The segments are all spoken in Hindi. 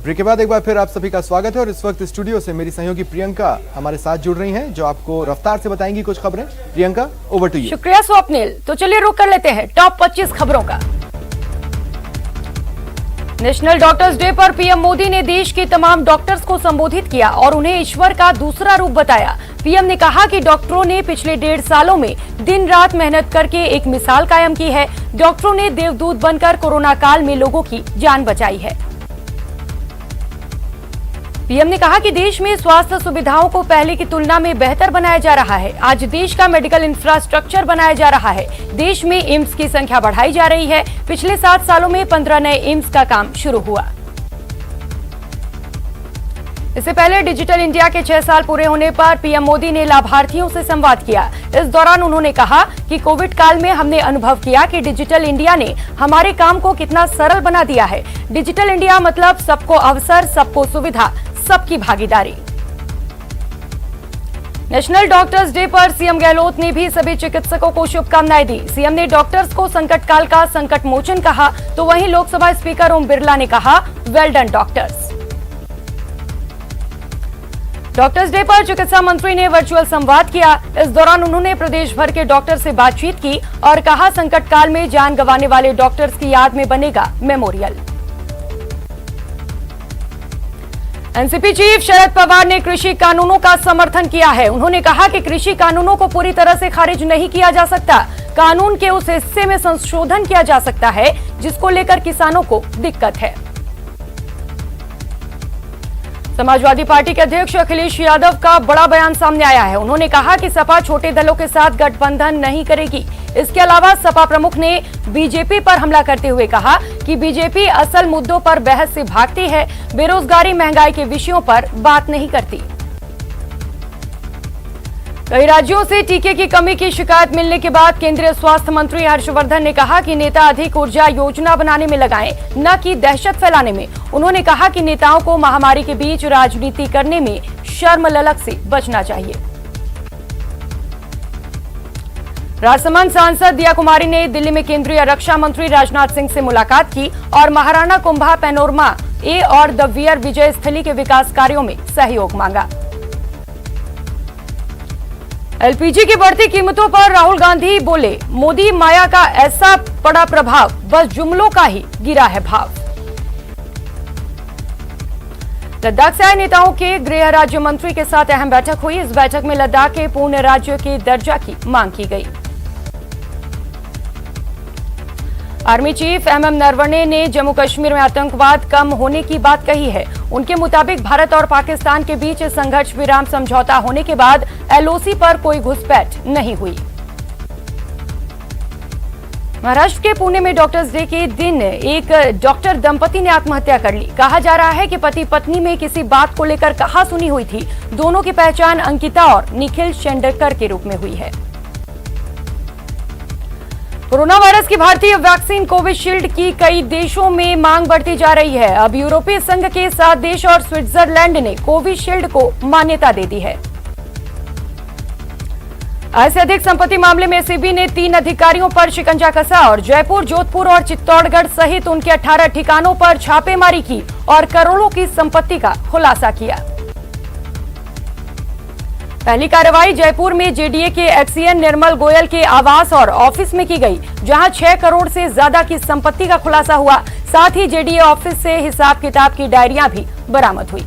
ब्रेक के बाद एक बार फिर आप सभी का स्वागत है और इस वक्त स्टूडियो से मेरी सहयोगी प्रियंका हमारे साथ जुड़ रही हैं, जो आपको रफ्तार से बताएंगी कुछ खबरें। Priyanka, over to you. शुक्रिया स्वप्निल। तो चलिए रुक कर लेते हैं टॉप 25 खबरों का। नेशनल डॉक्टर्स डे पर पीएम मोदी ने देश के तमाम डॉक्टर्स को संबोधित किया और उन्हें ईश्वर का दूसरा रूप बताया। पीएम ने कहा कि डॉक्टरों ने पिछले 1.5 सालों में दिन रात मेहनत करके एक मिसाल कायम की है। डॉक्टरों ने देवदूत बनकर कोरोना काल में लोगों की जान बचाई है। पीएम ने कहा कि देश में स्वास्थ्य सुविधाओं को पहले की तुलना में बेहतर बनाया जा रहा है। आज देश का मेडिकल इंफ्रास्ट्रक्चर बनाया जा रहा है। देश में एम्स की संख्या बढ़ाई जा रही है। पिछले 7 सालों में 15 नए एम्स का काम शुरू हुआ। इससे पहले डिजिटल इंडिया के 6 साल पूरे होने पर पीएम मोदी ने लाभार्थियों से संवाद किया। इस दौरान उन्होंने कहा कि कोविड काल में हमने अनुभव किया कि डिजिटल इंडिया ने हमारे काम को कितना सरल बना दिया है। डिजिटल इंडिया मतलब सबको अवसर, सबको सुविधा, सबकी भागीदारी। नेशनल डॉक्टर्स डे पर सीएम गहलोत ने भी सभी चिकित्सकों को शुभकामनाएं दी। सीएम ने डॉक्टर्स को संकट काल का संकट मोचन कहा, तो वहीं लोकसभा स्पीकर ओम बिरला ने कहा, well done doctors. Doctors day पर चिकित्सा मंत्री ने वर्चुअल संवाद किया। इस दौरान उन्होंने प्रदेश भर के डॉक्टर से बातचीत की और कहा, संकट काल में जान गंवाने वाले डॉक्टर्स की याद में बनेगा memorial. NCP chief Sharad Pawar ने कृषि कानूनों का समर्थन किया है। उन्होंने कहा कि कृषि कानूनों को पूरी तरह से खारिज नहीं किया जा सकता। कानून के उस हिस्से में संशोधन किया जा सकता है जिसको लेकर किसानों को दिक्कत है। समाजवादी पार्टी के अध्यक्ष अखिलेश यादव का बड़ा बयान सामने आया है। उन्होंने कहा कि सपा छोटे दलों के साथ गठबंधन नहीं करेगी। इसके अलावा सपा प्रमुख ने बीजेपी पर हमला करते हुए कहा कि बीजेपी असल मुद्दों पर बहस से भागती है, बेरोजगारी, महंगाई के विषयों पर बात नहीं करती। कई राज्यों से टीके की कमी की शिकायत मिलने के बाद केंद्रीय स्वास्थ्य मंत्री हर्षवर्धन ने कहा कि नेता अधिक ऊर्जा योजना बनाने में लगाएं, न कि दहशत फैलाने में। उन्होंने कहा कि नेताओं को महामारी के बीच राजनीति करने में शर्म ललक से बचना चाहिए। राजसमंद सांसद दिया कुमारी ने दिल्ली में केंद्रीय रक्षा मंत्री राजनाथ सिंह से मुलाकात की और महाराणा कुंभा पैनोरमा ए और द वीर विजय स्थली के विकास कार्यों में सहयोग मांगा। एलपीजी की बढ़ती कीमतों पर राहुल गांधी बोले, मोदी माया का ऐसा पड़ा प्रभाव, बस जुमलों का ही गिरा है भाव। लद्दाख से आए नेताओं के गृह राज्य मंत्री के साथ अहम बैठक हुई। इस बैठक में लद्दाख के पूर्ण राज्य के दर्जा की मांग की गई। आर्मी चीफ एमएम नरवणे ने जम्मू कश्मीर में आतंकवाद कम होने की बात कही है। उनके मुताबिक भारत और पाकिस्तान के बीच संघर्ष विराम समझौता होने के बाद एलओसी पर कोई घुसपैठ नहीं हुई। महाराष्ट्र के पुणे में डॉक्टर्स डे के दिन एक डॉक्टर दंपति ने आत्महत्या कर ली। कहा जा रहा है कि पति पत्नी में किसी बात को लेकर कहासुनी हुई थी। दोनों की पहचान अंकिता और निखिल शेंडरकर के रूप में हुई है। कोरोना वायरस की भारतीय वैक्सीन कोविशील्ड की कई देशों में मांग बढ़ती जा रही है। अब यूरोपीय संघ के 7 देश और स्विट्जरलैंड ने कोविशील्ड को मान्यता दे दी है। आय से अधिक संपत्ति मामले में एसीबी ने 3 अधिकारियों पर शिकंजा कसा और जयपुर, जोधपुर और चित्तौड़गढ़ सहित उनके 18 ठिकानों पर छापेमारी की और करोड़ों की संपत्ति का खुलासा किया। पहली कार्रवाई जयपुर में जेडीए के एक्सीएन निर्मल गोयल के आवास और ऑफिस में की गई, जहां 6 करोड़ से ज्यादा की संपत्ति का खुलासा हुआ। साथ ही जेडीए ऑफिस से हिसाब किताब की डायरियां भी बरामद हुई।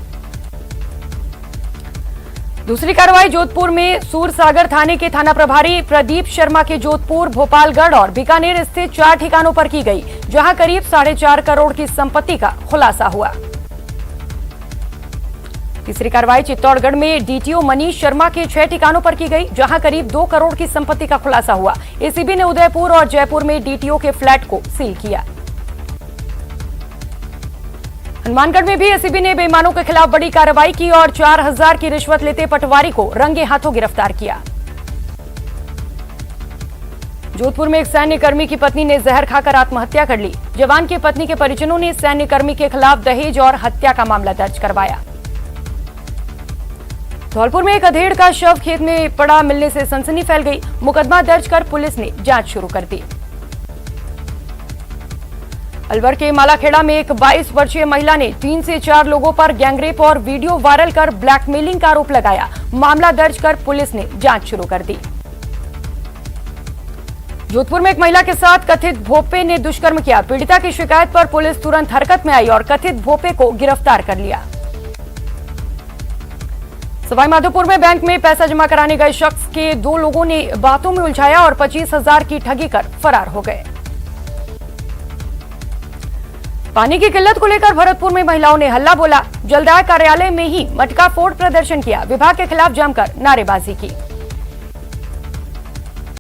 दूसरी कार्रवाई जोधपुर में सूरसागर थाने के थाना प्रभारी प्रदीप शर्मा के जोधपुर, भोपालगढ़ और बीकानेर स्थित 4 ठिकानों पर की गई, जहां करीब 4.5 करोड़ की संपत्ति का खुलासा हुआ। तीसरी कार्रवाई चित्तौड़गढ़ में डीटीओ मनीष शर्मा के 6 ठिकानों पर की गई, जहां करीब 2 करोड़ की संपत्ति का खुलासा हुआ। एसीबी ने उदयपुर और जयपुर में डीटीओ के फ्लैट को सील किया। हनुमानगढ़ में भी एसीबी ने बेईमानों के खिलाफ बड़ी कार्रवाई की और 4000 की रिश्वत लेते पटवारी को रंगे हाथों गिरफ्तार किया। जोधपुर में एक सैन्यकर्मी की पत्नी ने जहर खाकर आत्महत्या कर ली। जवान की पत्नी के परिजनों ने सैन्यकर्मी के खिलाफ दहेज और हत्या का मामला दर्ज करवाया। धौलपुर में एक अधेड़ का शव खेत में पड़ा मिलने से सनसनी फैल गई। मुकदमा दर्ज कर पुलिस ने जांच शुरू कर दी। अलवर के मालाखेड़ा में एक 22 वर्षीय महिला ने 3 से 4 लोगों पर गैंगरेप और वीडियो वायरल कर ब्लैकमेलिंग का आरोप लगाया। मामला दर्ज कर पुलिस ने जांच शुरू कर दी। जोधपुर में एक महिला के साथ कथित भोपे ने दुष्कर्म किया। पीड़िता की शिकायत पर पुलिस तुरंत हरकत में आई और कथित भोपे को गिरफ्तार कर लिया। सवाईमाधोपुर में बैंक में पैसा जमा कराने गए शख्स के 2 लोगों ने बातों में उलझाया और 25,000 की ठगी कर फरार हो गए। पानी की किल्लत को लेकर भरतपुर में महिलाओं ने हल्ला बोला। जलदाय कार्यालय में ही मटका फोड़ प्रदर्शन किया। विभाग के खिलाफ जमकर नारेबाजी की।